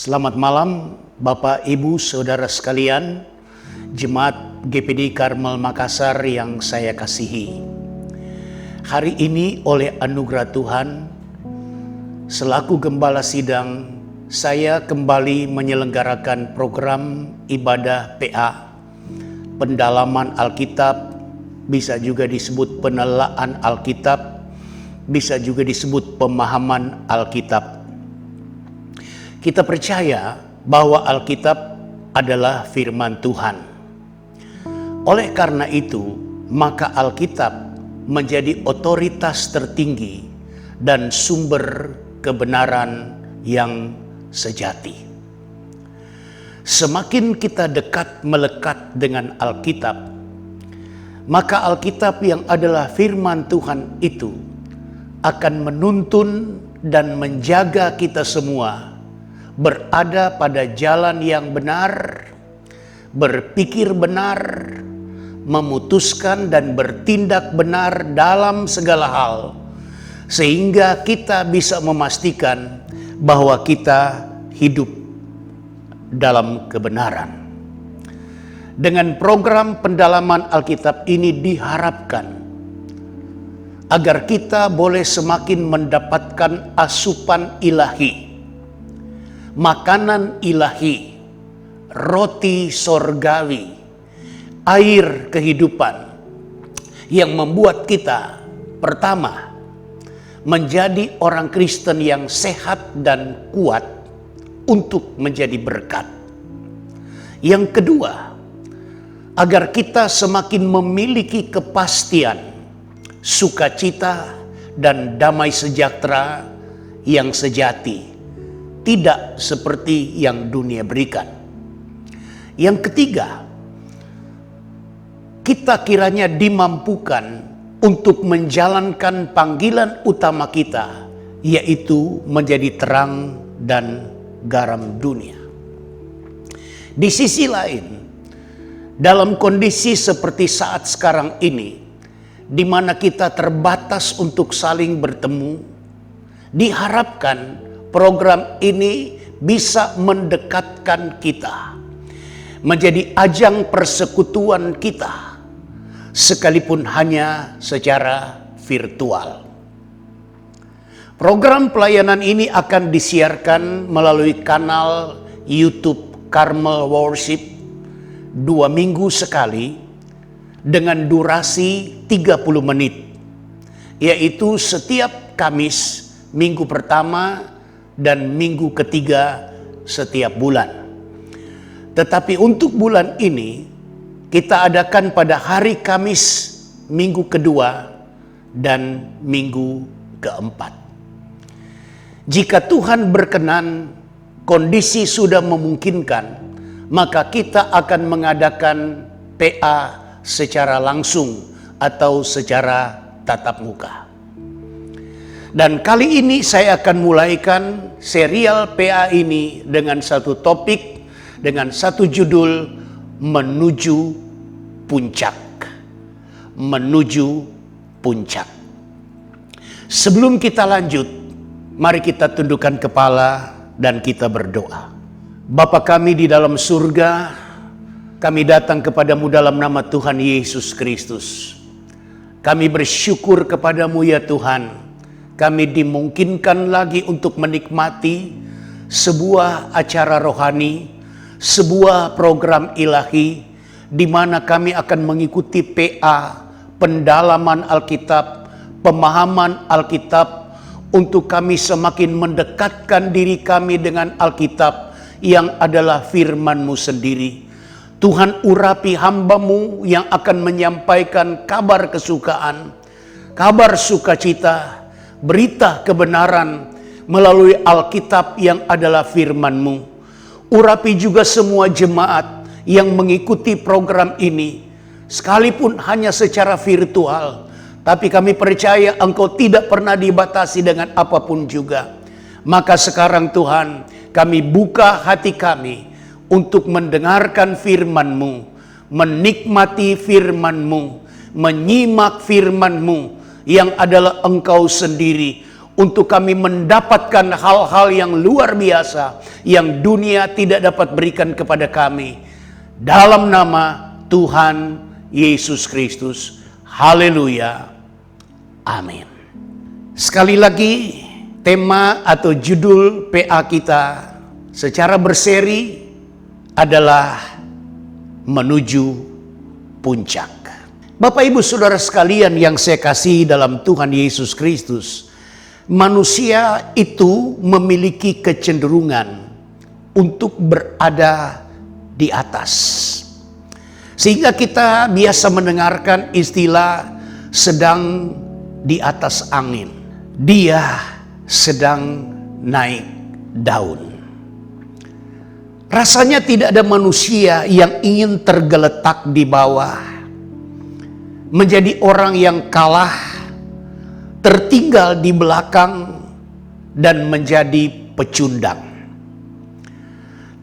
Selamat malam Bapak, Ibu, Saudara sekalian, Jemaat GPD Karmel Makassar yang saya kasihi. Hari ini oleh anugerah Tuhan, selaku Gembala Sidang, saya kembali menyelenggarakan program ibadah PA, pendalaman Alkitab, bisa juga disebut penelaan Alkitab, bisa juga disebut pemahaman Alkitab. Kita percaya bahwa Alkitab adalah firman Tuhan. Oleh karena itu, maka Alkitab menjadi otoritas tertinggi dan sumber kebenaran yang sejati. Semakin kita dekat melekat dengan Alkitab, maka Alkitab yang adalah firman Tuhan itu akan menuntun dan menjaga kita semua berada pada jalan yang benar, berpikir benar, memutuskan dan bertindak benar dalam segala hal, sehingga kita bisa memastikan bahwa kita hidup dalam kebenaran. Dengan program pendalaman Alkitab ini diharapkan agar kita boleh semakin mendapatkan asupan ilahi, makanan ilahi, roti sorgawi, air kehidupan yang membuat kita pertama menjadi orang Kristen yang sehat dan kuat untuk menjadi berkat. Yang kedua, agar kita semakin memiliki kepastian, sukacita, dan damai sejahtera yang sejati, tidak seperti yang dunia berikan. Yang ketiga, kita kiranya dimampukan untuk menjalankan panggilan utama kita, yaitu menjadi terang dan garam dunia. Di sisi lain, dalam kondisi seperti saat sekarang ini, di mana kita terbatas untuk saling bertemu, diharapkan program ini bisa mendekatkan kita, menjadi ajang persekutuan kita, sekalipun hanya secara virtual. Program pelayanan ini akan disiarkan melalui kanal YouTube Karmel Worship 2 minggu sekali dengan durasi 30 menit, yaitu setiap Kamis minggu pertama dan minggu ketiga setiap bulan. Tetapi untuk bulan ini kita adakan pada hari Kamis minggu kedua dan minggu keempat. Jika Tuhan berkenan, kondisi sudah memungkinkan, maka kita akan mengadakan PA secara langsung atau secara tatap muka. Dan kali ini saya akan mulaikan serial PA ini dengan satu topik, dengan satu judul, Menuju Puncak. Menuju Puncak. Sebelum kita lanjut, mari kita tundukkan kepala dan kita berdoa. Bapa kami di dalam surga, kami datang kepadamu dalam nama Tuhan Yesus Kristus. Kami bersyukur kepadamu ya Tuhan, kami dimungkinkan lagi untuk menikmati sebuah acara rohani, sebuah program ilahi, di mana kami akan mengikuti PA, pendalaman Alkitab, pemahaman Alkitab, untuk kami semakin mendekatkan diri kami dengan Alkitab yang adalah firman-Mu sendiri. Tuhan, urapi hamba-Mu yang akan menyampaikan kabar kesukaan, kabar sukacita, berita kebenaran melalui Alkitab yang adalah firman-Mu. Urapi juga semua jemaat yang mengikuti program ini, sekalipun hanya secara virtual, tapi kami percaya Engkau tidak pernah dibatasi dengan apapun juga. Maka sekarang Tuhan, kami buka hati kami untuk mendengarkan firman-Mu, menikmati firman-Mu, menyimak firman-Mu yang adalah Engkau sendiri, untuk kami mendapatkan hal-hal yang luar biasa yang dunia tidak dapat berikan kepada kami. Dalam nama Tuhan Yesus Kristus. Haleluya. Amin. Sekali lagi, tema atau judul PA kita secara berseri adalah menuju puncak. Bapak Ibu Saudara sekalian yang saya kasihi dalam Tuhan Yesus Kristus, manusia itu memiliki kecenderungan untuk berada di atas. Sehingga kita biasa mendengarkan istilah sedang di atas angin. Dia sedang naik daun. Rasanya tidak ada manusia yang ingin tergeletak di bawah, menjadi orang yang kalah, tertinggal di belakang, dan menjadi pecundang.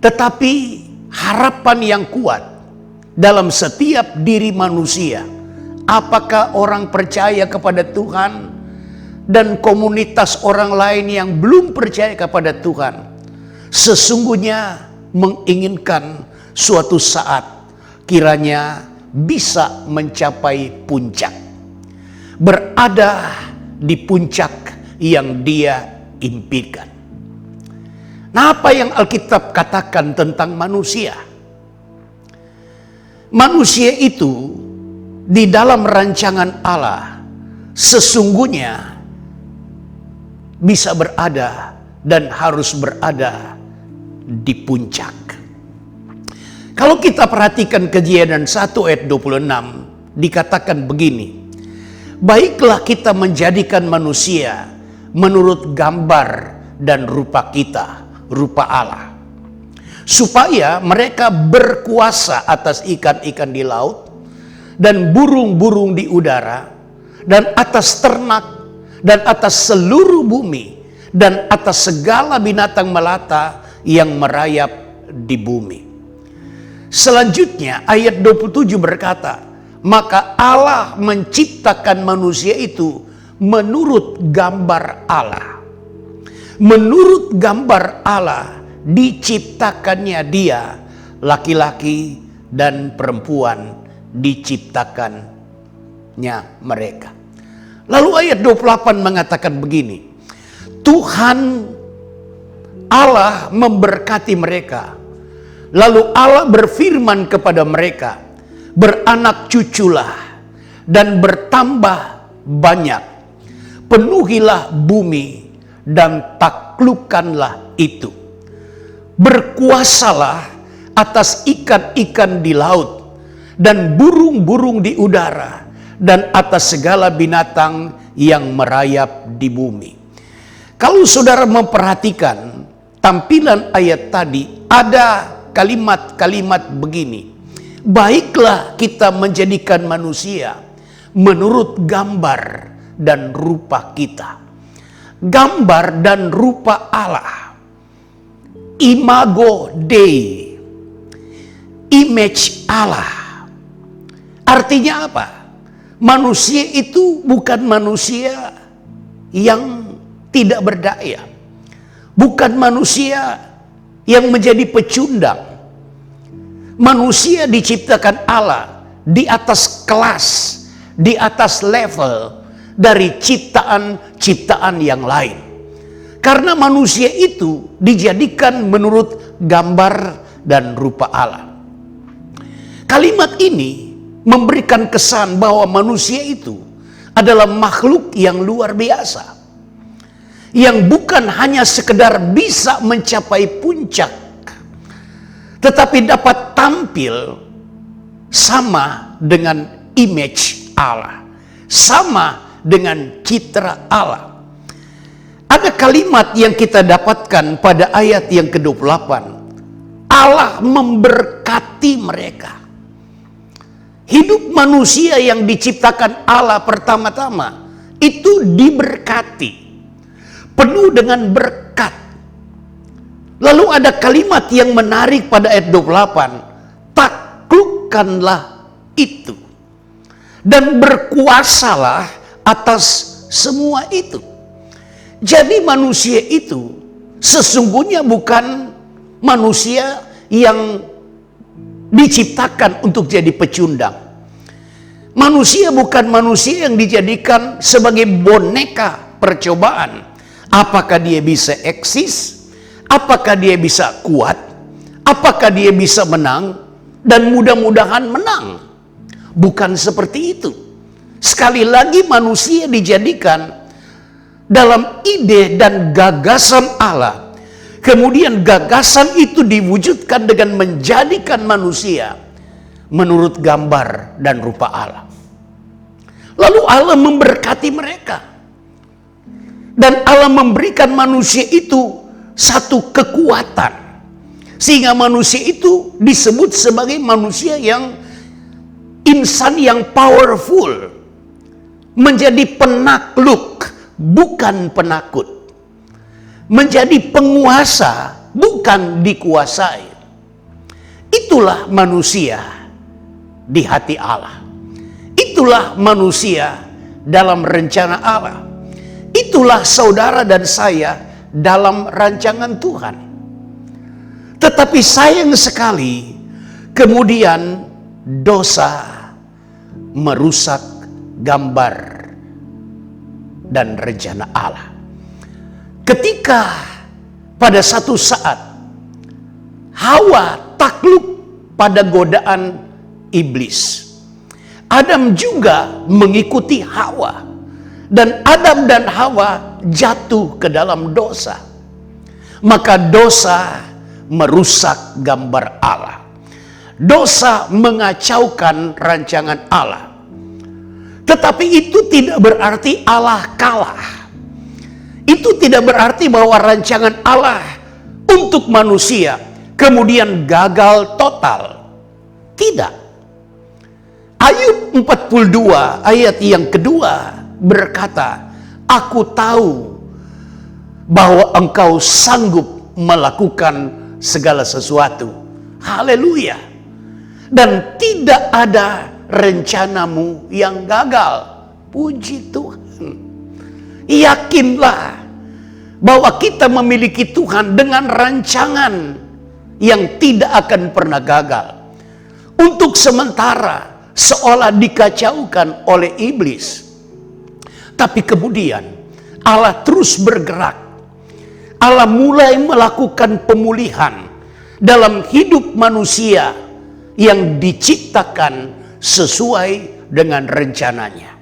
Tetapi harapan yang kuat dalam setiap diri manusia, apakah orang percaya kepada Tuhan dan komunitas orang lain yang belum percaya kepada Tuhan, sesungguhnya menginginkan suatu saat kiranya bisa mencapai puncak, berada di puncak yang dia impikan. Nah, apa yang Alkitab katakan tentang manusia? Manusia itu di dalam rancangan Allah sesungguhnya bisa berada dan harus berada di puncak. Kalau kita perhatikan Kejadian 1 ayat 26, dikatakan begini, baiklah kita menjadikan manusia menurut gambar dan rupa kita, rupa Allah, supaya mereka berkuasa atas ikan-ikan di laut dan burung-burung di udara dan atas ternak dan atas seluruh bumi dan atas segala binatang melata yang merayap di bumi. Selanjutnya ayat 27 berkata, maka Allah menciptakan manusia itu menurut gambar Allah. Menurut gambar Allah diciptakannya dia, laki-laki dan perempuan diciptakannya mereka. Lalu ayat 28 mengatakan begini, Tuhan Allah memberkati mereka. Lalu Allah berfirman kepada mereka, beranak cuculah dan bertambah banyak, penuhilah bumi dan taklukkanlah itu. Berkuasalah atas ikan-ikan di laut dan burung-burung di udara dan atas segala binatang yang merayap di bumi. Kalau saudara memperhatikan tampilan ayat tadi, ada kalimat-kalimat begini, baiklah kita menjadikan manusia menurut gambar dan rupa kita. Gambar dan rupa Allah, imago Dei, image Allah. Artinya apa? Manusia itu bukan manusia yang tidak berdaya, bukan manusia yang menjadi pecundang. Manusia diciptakan Allah di atas kelas, di atas level dari ciptaan-ciptaan yang lain. Karena manusia itu dijadikan menurut gambar dan rupa Allah. Kalimat ini memberikan kesan bahwa manusia itu adalah makhluk yang luar biasa, yang bukan hanya sekedar bisa mencapai puncak, tetapi dapat tampil sama dengan image Allah, sama dengan citra Allah. Ada kalimat yang kita dapatkan pada ayat yang ke-28. Allah memberkati mereka. Hidup manusia yang diciptakan Allah pertama-tama itu diberkati, penuh dengan berkat. Lalu ada kalimat yang menarik pada ayat 28. Taklukkanlah itu dan berkuasalah atas semua itu. Jadi manusia itu sesungguhnya bukan manusia yang diciptakan untuk jadi pecundang. Manusia bukan manusia yang dijadikan sebagai boneka percobaan. Apakah dia bisa eksis? Apakah dia bisa kuat? Apakah dia bisa menang? Dan mudah-mudahan menang. Bukan seperti itu. Sekali lagi manusia dijadikan dalam ide dan gagasan Allah. Kemudian gagasan itu diwujudkan dengan menjadikan manusia menurut gambar dan rupa Allah. Lalu Allah memberkati mereka. Dan Allah memberikan manusia itu satu kekuatan. Sehingga manusia itu disebut sebagai manusia yang insan yang powerful. Menjadi penakluk, bukan penakut. Menjadi penguasa, bukan dikuasai. Itulah manusia di hati Allah. Itulah manusia dalam rencana Allah. Itulah saudara dan saya dalam rancangan Tuhan. Tetapi sayang sekali, kemudian dosa merusak gambar dan rencana Allah. Ketika pada satu saat Hawa takluk pada godaan iblis, Adam juga mengikuti Hawa, dan Adam dan Hawa jatuh ke dalam dosa. Maka dosa merusak gambar Allah. Dosa mengacaukan rancangan Allah. Tetapi itu tidak berarti Allah kalah. Itu tidak berarti bahwa rancangan Allah untuk manusia kemudian gagal total. Tidak. Ayub 42 ayat yang kedua berkata, "Aku tahu bahwa engkau sanggup melakukan segala sesuatu." Haleluya. Dan tidak ada rencanamu yang gagal. Puji Tuhan. Yakinlah bahwa kita memiliki Tuhan dengan rancangan yang tidak akan pernah gagal. Untuk sementara seolah dikacaukan oleh iblis. Tapi kemudian Allah terus bergerak. Allah mulai melakukan pemulihan dalam hidup manusia yang diciptakan sesuai dengan rencananya.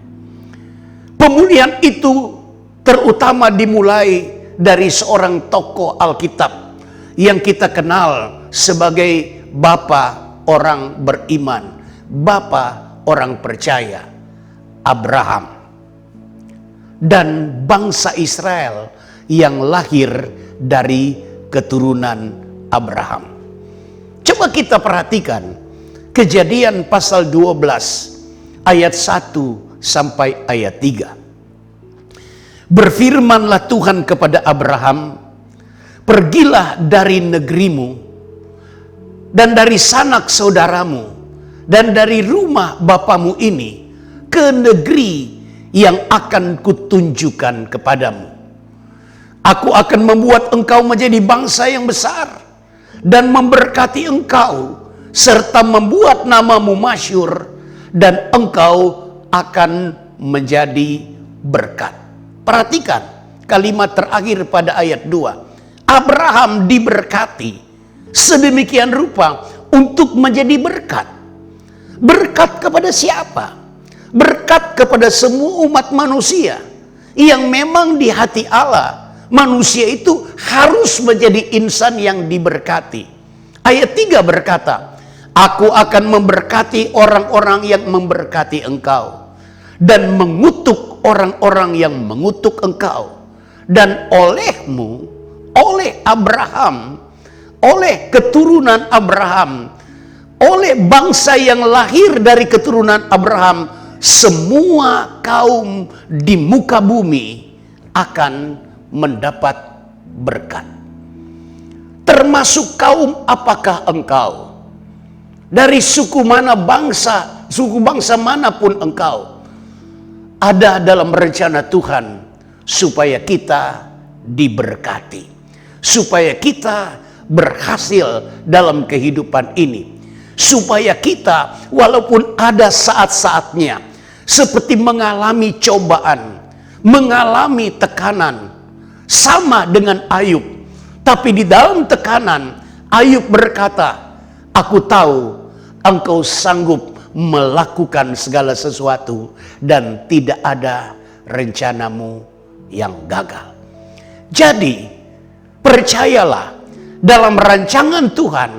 Pemulihan itu terutama dimulai dari seorang tokoh Alkitab yang kita kenal sebagai Bapa orang beriman, Bapa orang percaya, Abraham. Dan bangsa Israel yang lahir dari keturunan Abraham. Coba kita perhatikan Kejadian pasal 12 ayat 1 sampai ayat 3. Berfirmanlah Tuhan kepada Abraham, "Pergilah dari negerimu dan dari sanak saudaramu dan dari rumah bapamu ini ke negeri yang akan kutunjukkan kepadamu. Aku akan membuat engkau menjadi bangsa yang besar dan memberkati engkau serta membuat namamu masyhur, dan engkau akan menjadi berkat." Perhatikan kalimat terakhir pada ayat 2. Abraham diberkati sedemikian rupa untuk menjadi berkat. Berkat kepada siapa? Berkat kepada semua umat manusia yang memang di hati Allah manusia itu harus menjadi insan yang diberkati. Ayat 3 berkata, "Aku akan memberkati orang-orang yang memberkati engkau dan mengutuk orang-orang yang mengutuk engkau, dan olehmu, oleh Abraham, oleh keturunan Abraham, oleh bangsa yang lahir dari keturunan Abraham, semua kaum di muka bumi akan mendapat berkat." Termasuk kaum apakah engkau? Dari suku mana bangsa, suku bangsa manapun engkau, ada dalam rencana Tuhan supaya kita diberkati. Supaya kita berhasil dalam kehidupan ini. Supaya kita walaupun ada saat-saatnya seperti mengalami cobaan, mengalami tekanan, sama dengan Ayub. Tapi di dalam tekanan, Ayub berkata, "Aku tahu engkau sanggup melakukan segala sesuatu dan tidak ada rencanamu yang gagal." Jadi, percayalah dalam rancangan Tuhan,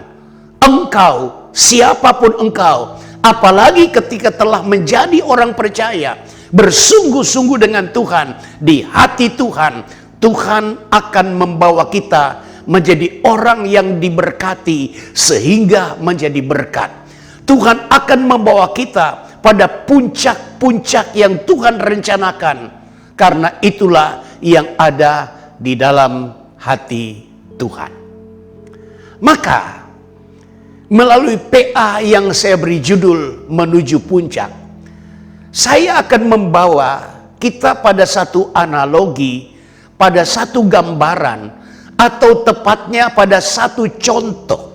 engkau, siapapun engkau, apalagi ketika telah menjadi orang percaya, bersungguh-sungguh dengan Tuhan, di hati Tuhan, Tuhan akan membawa kita menjadi orang yang diberkati sehingga menjadi berkat. Tuhan akan membawa kita pada puncak-puncak yang Tuhan rencanakan. Karena itulah yang ada di dalam hati Tuhan. Maka melalui PA yang saya beri judul Menuju Puncak, saya akan membawa kita pada satu analogi, pada satu gambaran, atau tepatnya pada satu contoh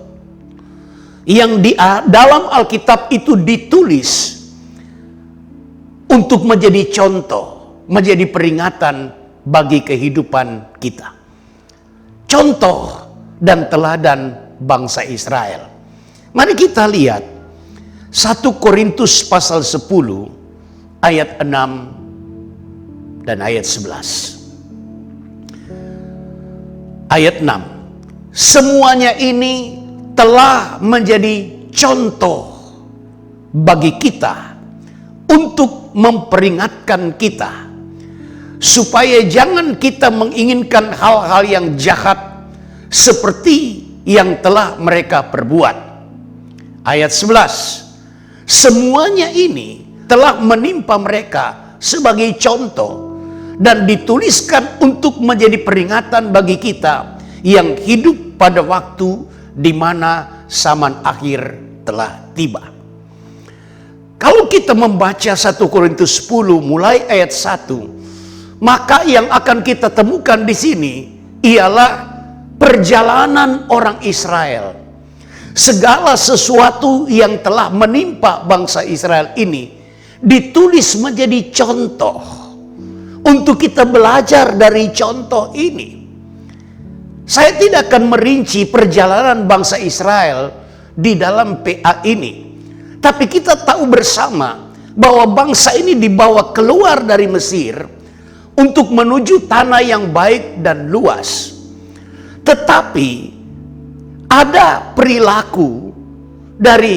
yang di dalam Alkitab itu ditulis untuk menjadi contoh, menjadi peringatan bagi kehidupan kita. Contoh dan teladan bangsa Israel. Mari kita lihat 1 Korintus pasal 10 ayat 6 dan ayat 11. Ayat 6. Semuanya ini telah menjadi contoh bagi kita untuk memperingatkan kita supaya jangan kita menginginkan hal-hal yang jahat seperti yang telah mereka perbuat. Ayat 11. Semuanya ini telah menimpa mereka sebagai contoh dan dituliskan untuk menjadi peringatan bagi kita yang hidup pada waktu di mana zaman akhir telah tiba. Kalau kita membaca 1 Korintus 10 mulai ayat 1, maka yang akan kita temukan di sini ialah perjalanan orang Israel. Segala sesuatu yang telah menimpa bangsa Israel ini ditulis menjadi contoh untuk kita belajar dari contoh ini. Saya tidak akan merinci perjalanan bangsa Israel di dalam PA ini. Tapi kita tahu bersama bahwa bangsa ini dibawa keluar dari Mesir untuk menuju tanah yang baik dan luas. Tetapi ada perilaku dari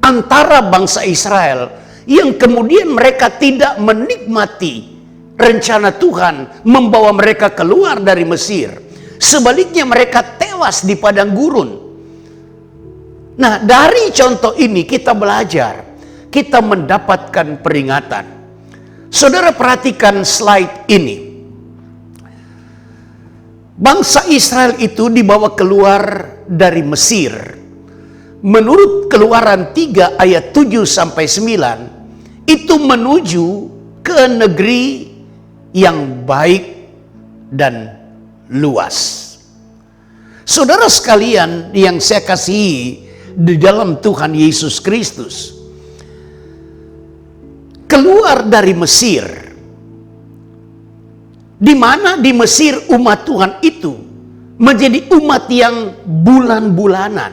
antara bangsa Israel yang kemudian mereka tidak menikmati rencana Tuhan membawa mereka keluar dari Mesir. Sebaliknya mereka tewas di padang gurun. Nah, dari contoh ini kita belajar, kita mendapatkan peringatan. Saudara perhatikan slide ini. Bangsa Israel itu dibawa keluar dari Mesir. Menurut Keluaran 3 ayat 7 sampai 9, itu menuju ke negeri yang baik dan luas. Saudara sekalian yang saya kasihi di dalam Tuhan Yesus Kristus, keluar dari Mesir, di mana di Mesir umat Tuhan itu menjadi umat yang bulan-bulanan,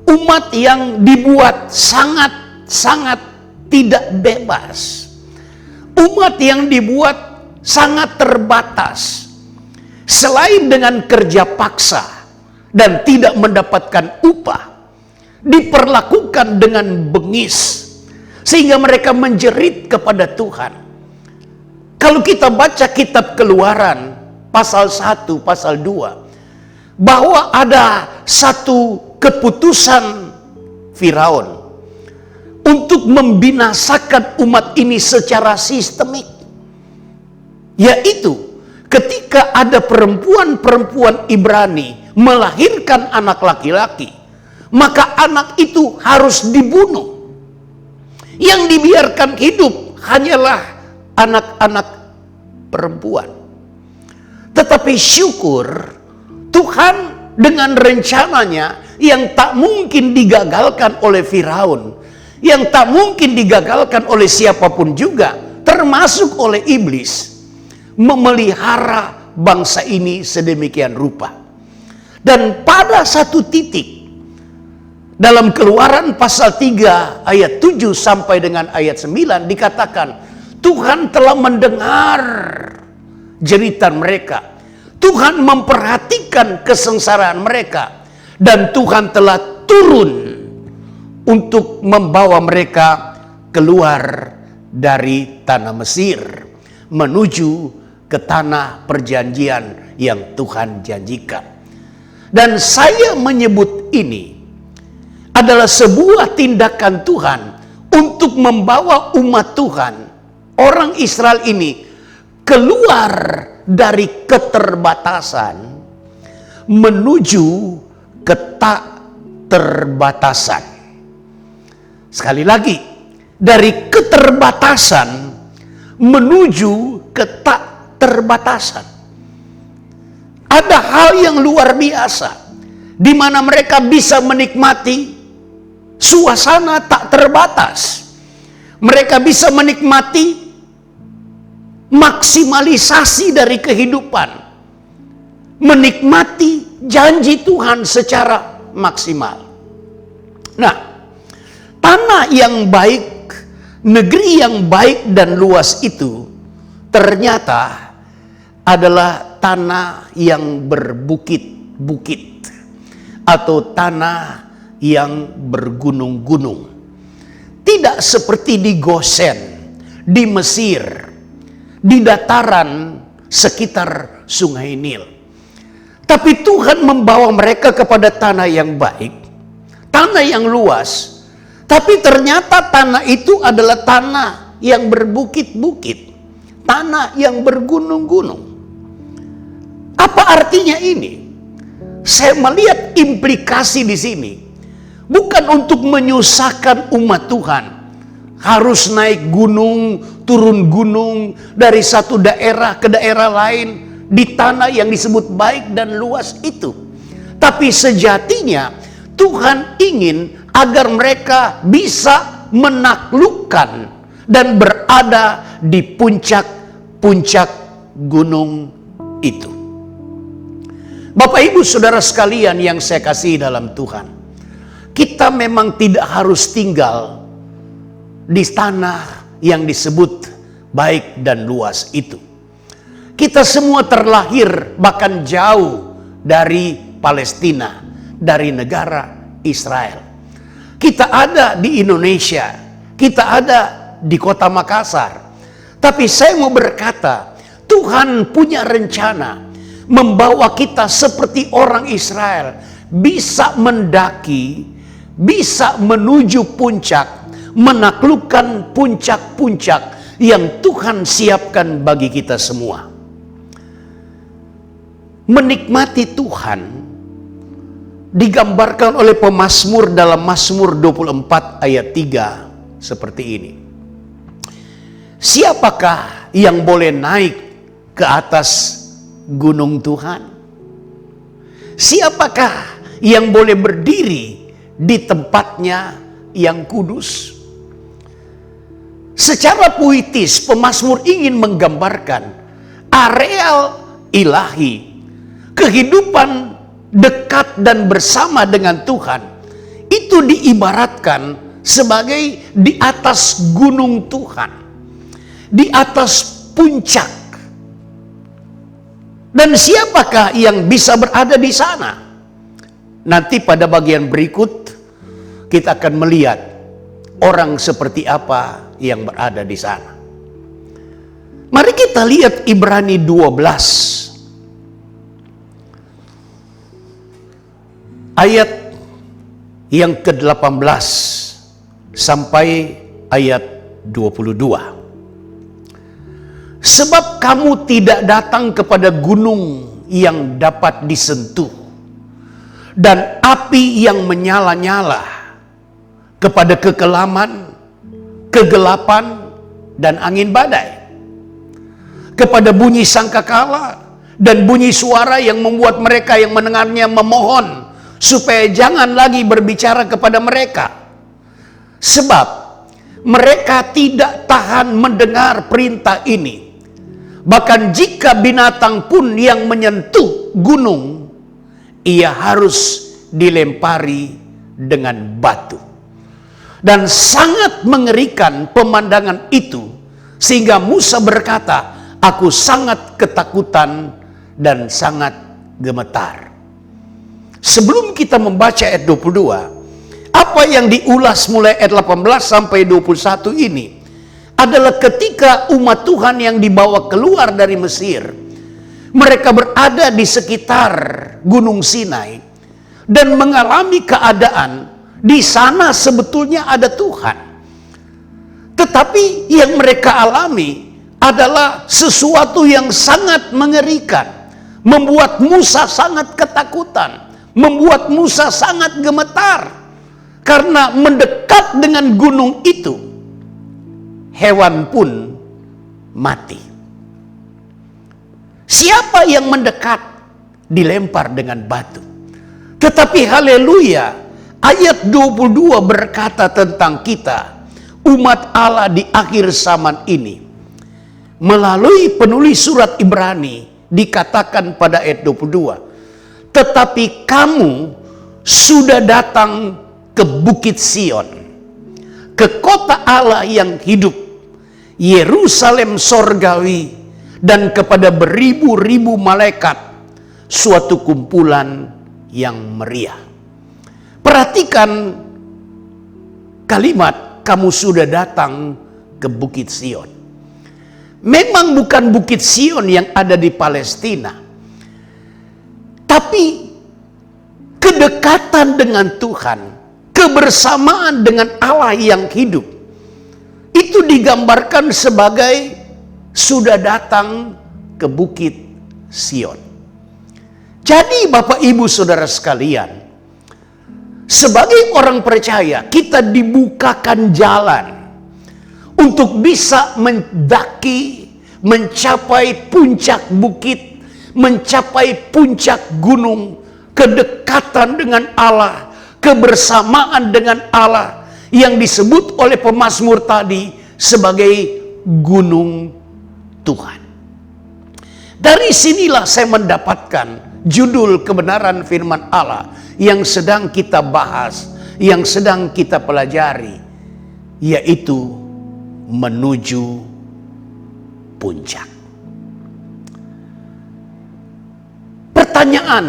umat yang dibuat sangat-sangat tidak bebas, umat yang dibuat sangat terbatas. Selain dengan kerja paksa dan tidak mendapatkan upah, diperlakukan dengan bengis sehingga mereka menjerit kepada Tuhan. Kalau kita baca kitab Keluaran pasal 1, pasal 2, bahwa ada satu keputusan Firaun untuk membinasakan umat ini secara sistemik, yaitu ketika ada perempuan-perempuan Ibrani melahirkan anak laki-laki, maka anak itu harus dibunuh. Yang dibiarkan hidup hanyalah anak-anak perempuan. Tetapi syukur, Tuhan dengan rencananya yang tak mungkin digagalkan oleh Firaun, yang tak mungkin digagalkan oleh siapapun juga, termasuk oleh iblis, memelihara bangsa ini sedemikian rupa. Dan pada satu titik, dalam Keluaran pasal 3 ayat 7 sampai dengan ayat 9 dikatakan, Tuhan telah mendengar jeritan mereka. Tuhan memperhatikan kesengsaraan mereka. Dan Tuhan telah turun untuk membawa mereka keluar dari tanah Mesir, menuju ke tanah perjanjian yang Tuhan janjikan. Dan saya menyebut ini adalah sebuah tindakan Tuhan untuk membawa umat Tuhan, orang Israel ini, keluar dari keterbatasan menuju ke tak terbatasan. Sekali lagi, dari keterbatasan menuju ke tak terbatasan. Ada hal yang luar biasa di mana mereka bisa menikmati suasana tak terbatas. Mereka bisa menikmati maksimalisasi dari kehidupan, menikmati janji Tuhan secara maksimal. Nah, tanah yang baik, negeri yang baik dan luas itu ternyata adalah tanah yang berbukit-bukit atau tanah yang bergunung-gunung. Tidak seperti di Gosen, di Mesir, di dataran sekitar Sungai Nil. Tapi Tuhan membawa mereka kepada tanah yang baik, tanah yang luas. Tapi ternyata tanah itu adalah tanah yang berbukit-bukit, tanah yang bergunung-gunung. Apa artinya ini? Saya melihat implikasi di sini. Bukan untuk menyusahkan umat Tuhan, harus naik gunung, turun gunung, dari satu daerah ke daerah lain, di tanah yang disebut baik dan luas itu. Tapi sejatinya Tuhan ingin agar mereka bisa menaklukkan dan berada di puncak-puncak gunung itu. Bapak Ibu Saudara sekalian yang saya kasihi dalam Tuhan, kita memang tidak harus tinggal di tanah yang disebut baik dan luas itu. Kita semua terlahir bahkan jauh dari Palestina, dari negara Israel. Kita ada di Indonesia, kita ada di kota Makassar. Tapi saya mau berkata, Tuhan punya rencana membawa kita seperti orang Israel, bisa mendaki, bisa menuju puncak, menaklukkan puncak-puncak yang Tuhan siapkan bagi kita semua. Menikmati Tuhan digambarkan oleh pemazmur dalam Mazmur 24 ayat 3 seperti ini. Siapakah yang boleh naik ke atas gunung Tuhan? Siapakah yang boleh berdiri di tempatnya yang kudus? Secara puitis, pemazmur ingin menggambarkan areal ilahi, kehidupan dekat dan bersama dengan Tuhan. Itu diibaratkan sebagai di atas gunung Tuhan, di atas puncak. Dan siapakah yang bisa berada di sana? Nanti pada bagian berikut kita akan melihat orang seperti apa yang berada di sana. Mari kita lihat Ibrani 12 ayat yang ke-18 sampai ayat 22. Sebab kamu tidak datang kepada gunung yang dapat disentuh, dan api yang menyala-nyala, kepada kekelaman, kegelapan, dan angin badai, kepada bunyi sangkakala, dan bunyi suara yang membuat mereka yang mendengarnya memohon supaya jangan lagi berbicara kepada mereka. Sebab mereka tidak tahan mendengar perintah ini. Bahkan jika binatang pun yang menyentuh gunung, ia harus dilempari dengan batu. Dan sangat mengerikan pemandangan itu, sehingga Musa berkata, aku sangat ketakutan dan sangat gemetar. Sebelum kita membaca ayat 22, apa yang diulas mulai ayat 18 sampai 21 ini adalah ketika umat Tuhan yang dibawa keluar dari Mesir, mereka berada di sekitar Gunung Sinai dan mengalami keadaan di sana sebetulnya ada Tuhan. Tetapi yang mereka alami adalah sesuatu yang sangat mengerikan, membuat Musa sangat ketakutan, membuat Musa sangat gemetar, karena mendekat dengan gunung itu, hewan pun mati. Siapa yang mendekat dilempar dengan batu. Tetapi haleluya, ayat 22 berkata tentang kita, umat Allah di akhir zaman ini. Melalui penulis surat Ibrani dikatakan pada ayat 22, tetapi kamu sudah datang ke Bukit Sion, ke kota Allah yang hidup, Yerusalem sorgawi, dan kepada beribu-ribu malaikat, suatu kumpulan yang meriah. Perhatikan kalimat, kamu sudah datang ke Bukit Sion. Memang bukan Bukit Sion yang ada di Palestina, tapi kedekatan dengan Tuhan, kebersamaan dengan Allah yang hidup, itu digambarkan sebagai sudah datang ke Bukit Sion. Jadi Bapak Ibu Saudara sekalian, sebagai orang percaya kita dibukakan jalan untuk bisa mendaki, mencapai puncak bukit, mencapai puncak gunung, kedekatan dengan Allah, kebersamaan dengan Allah yang disebut oleh pemazmur tadi sebagai gunung Tuhan. Dari sinilah saya mendapatkan judul kebenaran firman Allah yang sedang kita bahas, yang sedang kita pelajari, yaitu menuju puncak. Pertanyaan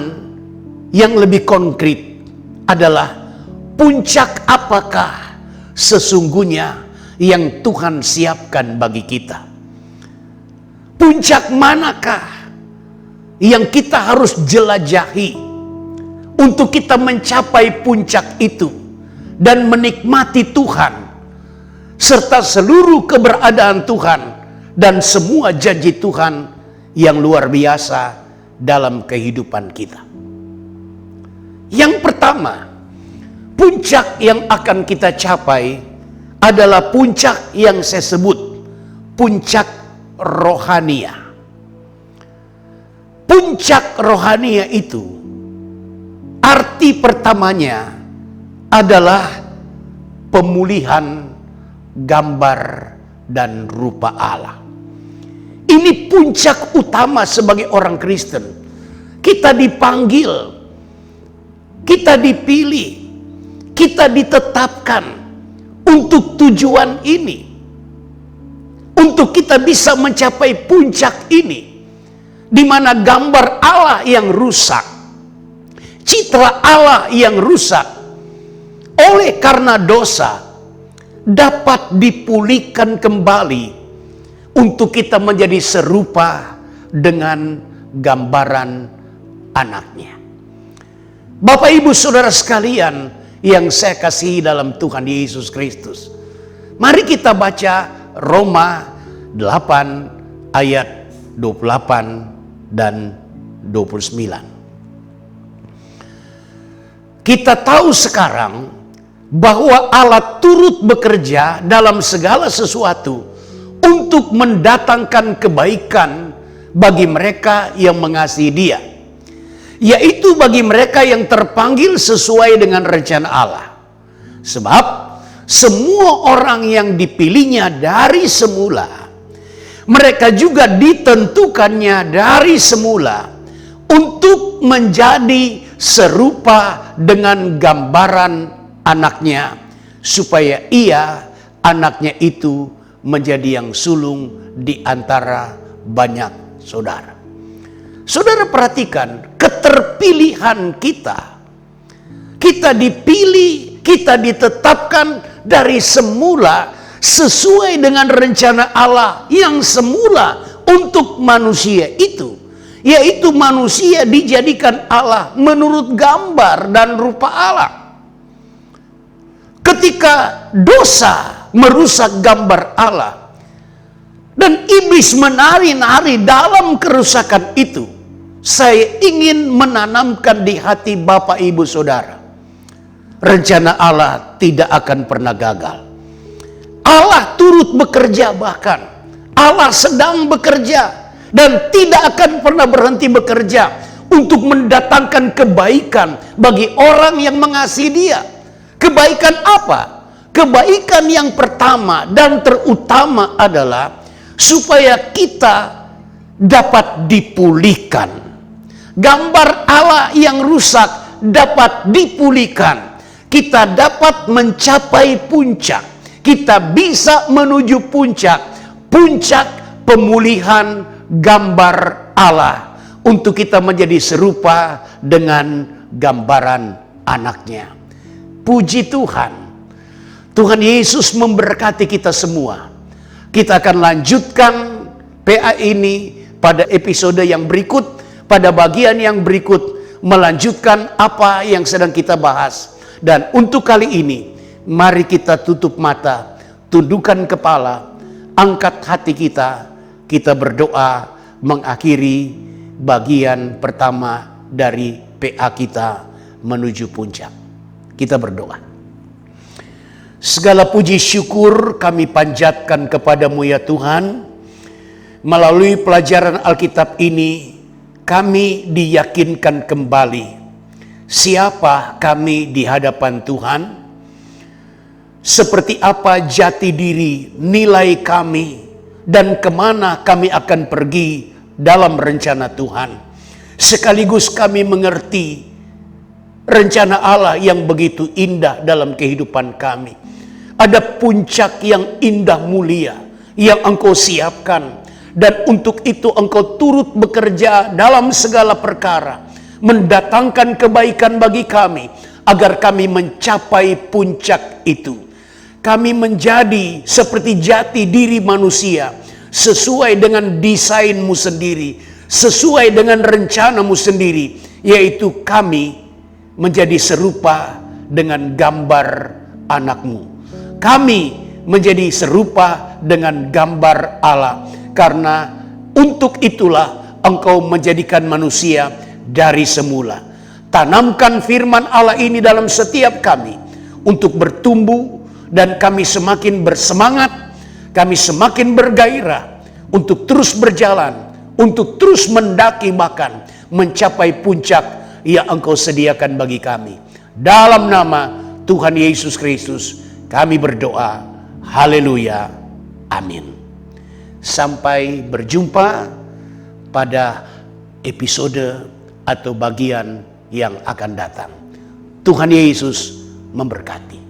yang lebih konkret adalah, puncak apakah sesungguhnya yang Tuhan siapkan bagi kita? Puncak manakah yang kita harus jelajahi untuk kita mencapai puncak itu dan menikmati Tuhan serta seluruh keberadaan Tuhan dan semua janji Tuhan yang luar biasa dalam kehidupan kita? Yang pertama, puncak yang akan kita capai adalah puncak yang saya sebut puncak rohania. Puncak rohania itu arti pertamanya adalah pemulihan gambar dan rupa Allah. Ini puncak utama sebagai orang Kristen. Kita dipanggil, kita dipilih, kita ditetapkan untuk tujuan ini. Untuk kita bisa mencapai puncak ini, di mana gambar Allah yang rusak, citra Allah yang rusak oleh karena dosa, dapat dipulihkan kembali untuk kita menjadi serupa dengan gambaran anaknya. Bapak Ibu Saudara sekalian yang saya kasihi dalam Tuhan Yesus Kristus, mari kita baca Roma 8 ayat 28 dan 29. Kita tahu sekarang bahwa Allah turut bekerja dalam segala sesuatu untuk mendatangkan kebaikan bagi mereka yang mengasihi Dia, yaitu bagi mereka yang terpanggil sesuai dengan rencana Allah. Sebab semua orang yang dipilihnya dari semula, mereka juga ditentukannya dari semula untuk menjadi serupa dengan gambaran anaknya, supaya ia, anaknya itu, menjadi yang sulung di antara banyak saudara. Saudara perhatikan keterpilihan kita. Kita dipilih, kita ditetapkan dari semula sesuai dengan rencana Allah yang semula untuk manusia itu. Yaitu manusia dijadikan Allah menurut gambar dan rupa Allah. Ketika dosa merusak gambar Allah dan iblis menari-nari dalam kerusakan itu, saya ingin menanamkan di hati Bapak Ibu Saudara, rencana Allah tidak akan pernah gagal. Allah turut bekerja, bahkan Allah sedang bekerja dan tidak akan pernah berhenti bekerja untuk mendatangkan kebaikan bagi orang yang mengasihi Dia. Kebaikan apa? Kebaikan yang pertama dan terutama adalah supaya kita dapat dipulihkan. Gambar Allah yang rusak dapat dipulihkan. Kita dapat mencapai puncak. Kita bisa menuju puncak. Puncak pemulihan gambar Allah. Untuk kita menjadi serupa dengan gambaran anaknya. Puji Tuhan. Tuhan Yesus memberkati kita semua. Kita akan lanjutkan PA ini pada episode yang berikut. Pada bagian yang berikut, melanjutkan apa yang sedang kita bahas. Dan untuk kali ini, mari kita tutup mata, tundukkan kepala, angkat hati kita. Kita berdoa mengakhiri bagian pertama dari PA kita menuju puncak. Kita berdoa. Segala puji syukur kami panjatkan kepadamu ya Tuhan. Melalui pelajaran Alkitab ini, kami diyakinkan kembali siapa kami di hadapan Tuhan, seperti apa jati diri, nilai kami, dan kemana kami akan pergi dalam rencana Tuhan. Sekaligus kami mengerti rencana Allah yang begitu indah dalam kehidupan kami. Ada puncak yang indah mulia yang Engkau siapkan. Dan untuk itu Engkau turut bekerja dalam segala perkara, mendatangkan kebaikan bagi kami, agar kami mencapai puncak itu. Kami menjadi seperti jati diri manusia, sesuai dengan desainmu sendiri, sesuai dengan rencanamu sendiri, yaitu kami menjadi serupa dengan gambar anakmu. Kami menjadi serupa dengan gambar Allah. Karena untuk itulah Engkau menjadikan manusia dari semula. Tanamkan firman Allah ini dalam setiap kami untuk bertumbuh, dan kami semakin bersemangat, kami semakin bergairah untuk terus berjalan, untuk terus mendaki, bahkan mencapai puncak yang Engkau sediakan bagi kami. Dalam nama Tuhan Yesus Kristus kami berdoa. Haleluya. Amin. Sampai berjumpa pada episode atau bagian yang akan datang. Tuhan Yesus memberkati.